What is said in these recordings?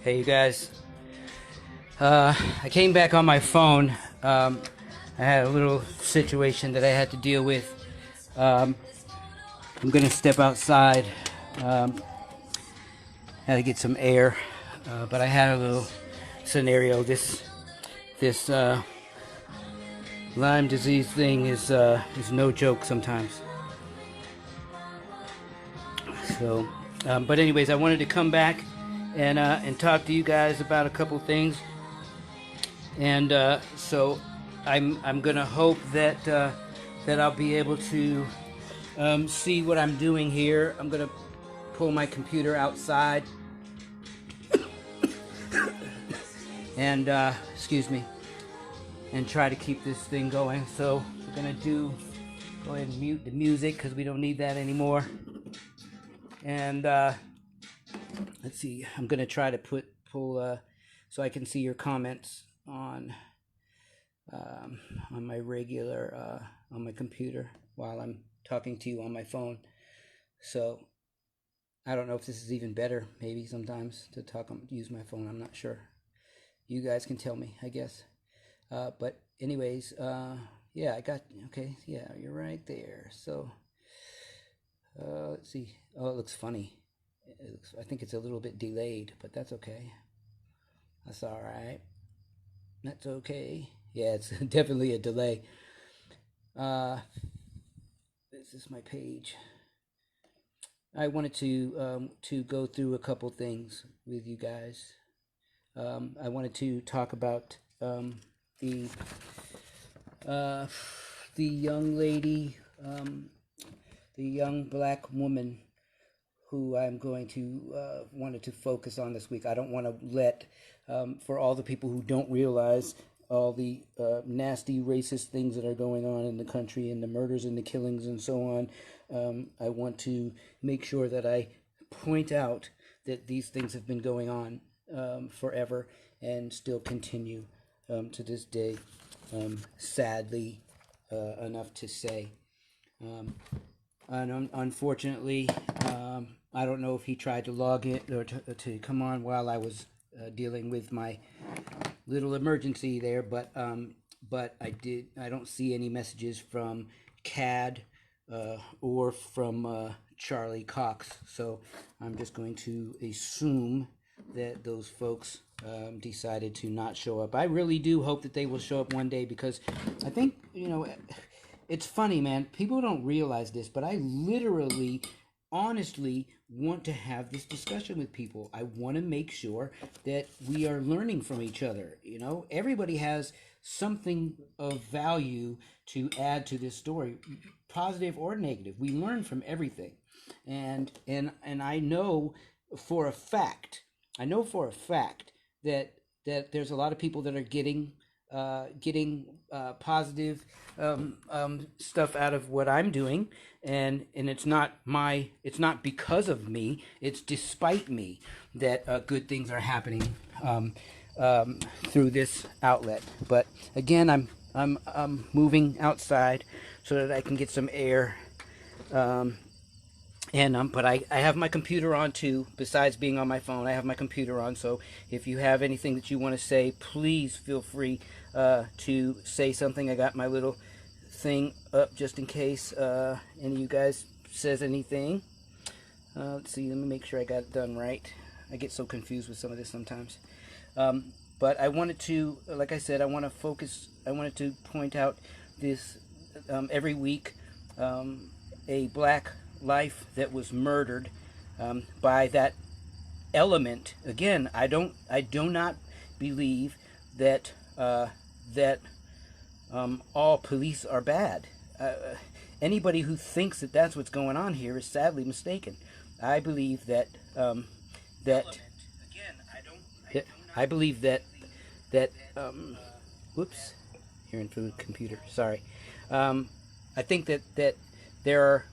Hey, you guys. I came back on my phone. I had a little situation that I had to deal with. Um, I'm gonna step outside. Um, had to get some air, but I had a little scenario. This Lyme disease thing is no joke sometimes. So, but anyways, I wanted to come back and talk to you guys about a couple things. And so I'm gonna hope that I'll be able to see what I'm doing here. I'm gonna pull my computer outside and excuse me, and try to keep this thing going. So we're gonna go ahead and mute the music because we don't need that anymore. And let's see. I'm gonna try to pull so I can see your comments on my regular on my computer while I'm talking to you on my phone. So I don't know if this is even better. Maybe sometimes to use my phone. I'm not sure. You guys can tell me, I guess. But anyways, yeah, I got okay. Yeah, you're right there. So let's see. Oh, it looks funny. I think it's a little bit delayed, but that's okay. That's all right. That's okay. Yeah, it's definitely a delay. This is my page. I wanted to go through a couple things with you guys. I wanted to talk about the young lady, the young black woman who I'm going to wanted to focus on this week. I don't want to let for all the people who don't realize all the nasty racist things that are going on in the country and the murders and the killings and so on. I want to make sure that I point out that these things have been going on forever and still continue to this day, sadly enough to say. And unfortunately, I don't know if he tried to log in or to come on while I was dealing with my little emergency there, but I don't see any messages from CAD or from Charlie Cox, so I'm just going to assume that those folks decided to not show up. I really do hope that they will show up one day, because I think, it's funny, man. People don't realize this, but I literally, honestly want to have this discussion with people. I want to make sure that we are learning from each other. Everybody has something of value to add to this story, positive or negative. We learn from everything. And I know for a fact, that there's a lot of people that are getting positive stuff out of what I'm doing, and it's not because of me. It's despite me that good things are happening through this outlet. But again, I'm moving outside so that I can get some air. But I have my computer on too. Besides being on my phone, I have my computer on. So if you have anything that you want to say, please feel free to say something. I got my little thing up just in case any of you guys says anything. Let's see. Let me make sure I got it done right. I get so confused with some of this sometimes. But I wanted to, like I said, I wanted to point out this every week, a black life that was murdered by that element. Again, I do not believe that all police are bad. Anybody who thinks that that's what's going on here is sadly mistaken. I believe that I believe that whoops, hearing through the computer. Sorry. I think that there are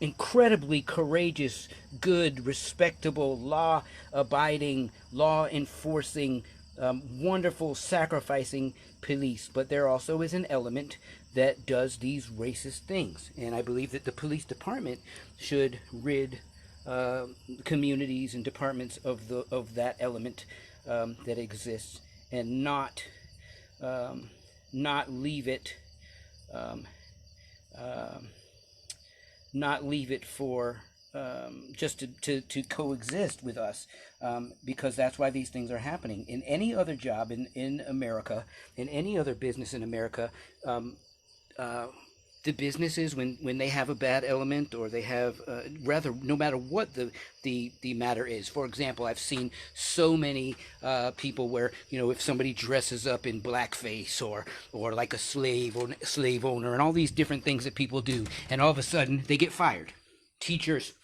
incredibly courageous, good, respectable, law-abiding, law-enforcing, wonderful, sacrificing police. But there also is an element that does these racist things. And I believe that the police department should rid uh, communities and departments of that element that exists, and um, not leave it um, um not leave it for just to coexist with us, because that's why these things are happening. In any other job in America, in any other business in America, um, uh, the businesses, when they have a bad element, or they have rather, no matter what the matter is. For example, I've seen so many people where, if somebody dresses up in blackface, or like a slave or slave owner, and all these different things that people do, and all of a sudden they get fired. Teachers,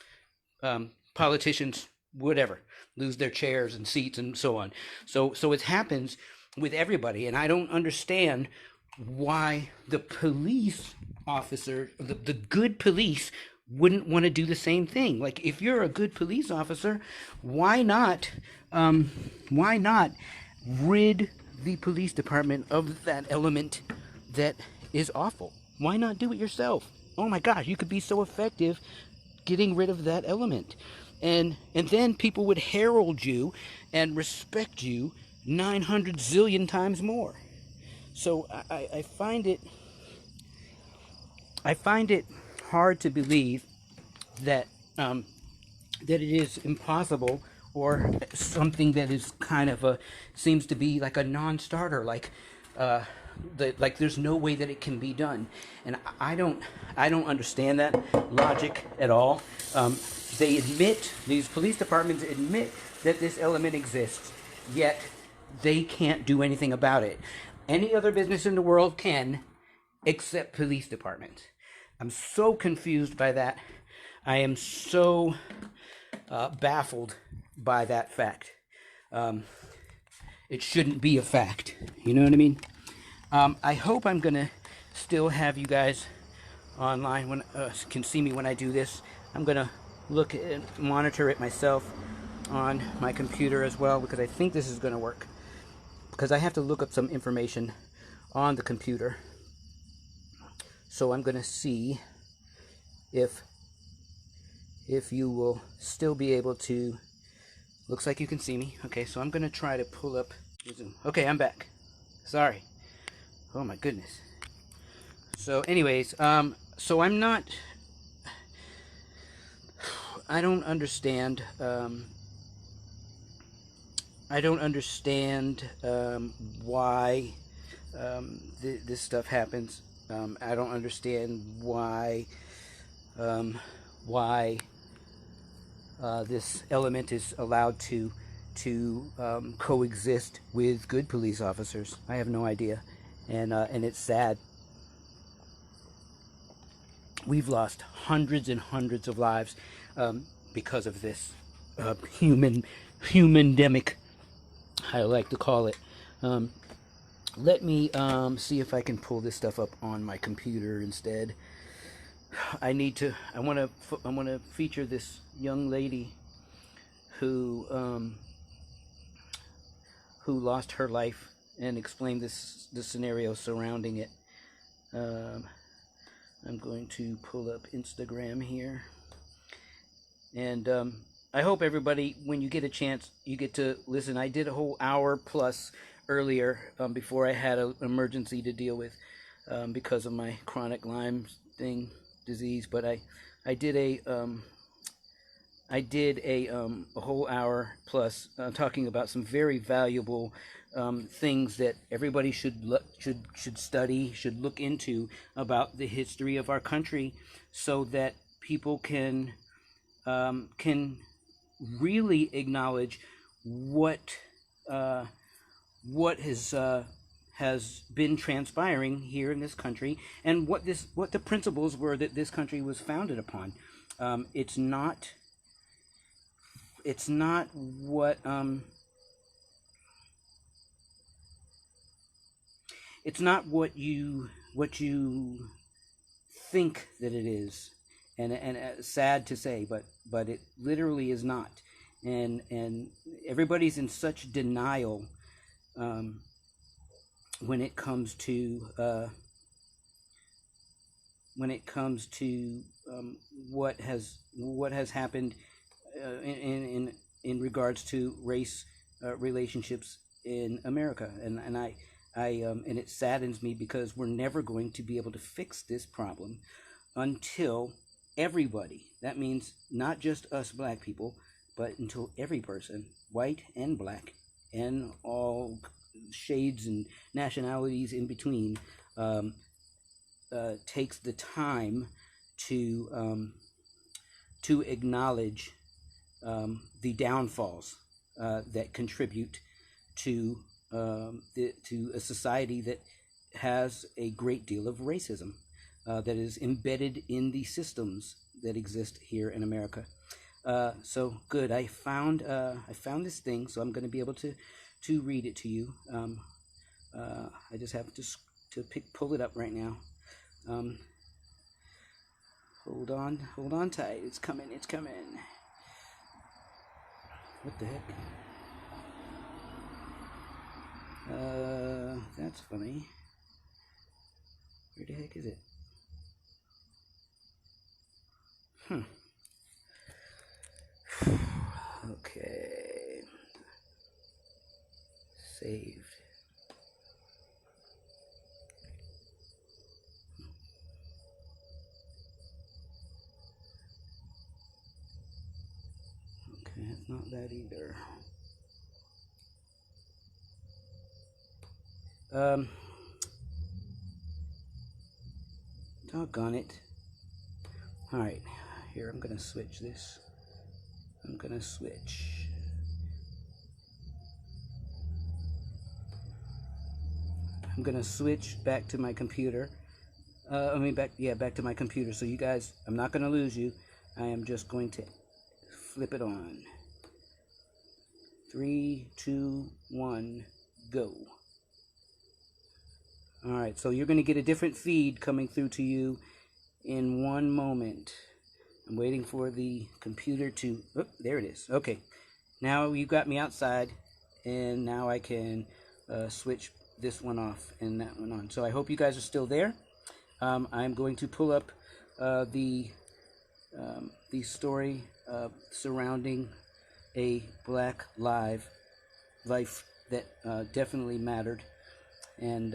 politicians, whatever, lose their chairs and seats and so on. So it happens with everybody, and I don't understand why the police officer, the good police, wouldn't want to do the same thing. Like, if you're a good police officer, why not um, why not rid the police department of that element that is awful? Why not do it yourself? Oh my gosh, you could be so effective getting rid of that element, and then people would herald you and respect you 900 zillion times more. So I find it hard to believe that that it is impossible, or something that is kind of seems to be like a non-starter, uh, like there's no way that it can be done. And I don't understand that logic at all. These police departments admit that this element exists, yet they can't do anything about it. Any other business in the world can, except police departments. I'm so confused by that. I am so baffled by that fact. Um, it shouldn't be a fact. You know what I mean? I hope I'm gonna still have you guys online when can see me when I do this. I'm gonna look and monitor it myself on my computer as well, because I think this is gonna work. Because I have to look up some information on the computer. So I'm gonna see if you will still be able to. Looks like you can see me. Okay, so I'm gonna try to pull up Zoom. Okay, I'm back. Sorry. Oh my goodness. So anyways, so I'm not, I don't understand, why this stuff happens. I don't understand why this element is allowed to coexist with good police officers. I have no idea, and it's sad. We've lost hundreds and hundreds of lives because of this human-demic, I like to call it. Let me see if I can pull this stuff up on my computer instead. I want to feature this young lady who lost her life, and explain the scenario surrounding it. I'm going to pull up Instagram here, and I hope everybody, when you get a chance, you get to listen. I did a whole hour plus earlier, before I had an emergency to deal with because of my chronic Lyme disease. But I did a whole hour plus talking about some very valuable things that everybody should study, should look into, about the history of our country, so that people can really acknowledge what has been transpiring here in this country, and what the principles were that this country was founded upon. It's not what it's not what you think that it is, and sad to say, but it literally is not, and everybody's in such denial when it comes to what has happened in regards to race relationships in America, and it saddens me because we're never going to be able to fix this problem until everybody, that means not just us black people, but until every person, white and black, and all shades and nationalities in between, takes the time to acknowledge the downfalls that contribute to to a society that has a great deal of racism that is embedded in the systems that exist here in America. So good. I found this thing, so I'm going to be able to read it to you. I just have to pull it up right now. Hold on tight. It's coming. What the heck? That's funny. Where the heck is it? Okay. Saved. Okay, it's not that either. Doggone it. Alright, here, I'm gonna switch this. I'm gonna switch back to my computer. Back to my computer. So you guys, I'm not gonna lose you. I am just going to flip it on. 3, 2, 1, go. Alright, so you're going to get a different feed coming through to you in one moment. I'm waiting for the computer to... Oh, there it is. Okay. Now you got me outside, and now I can switch this one off and that one on. So I hope you guys are still there. I'm going to pull up the story surrounding a Black life that definitely mattered, and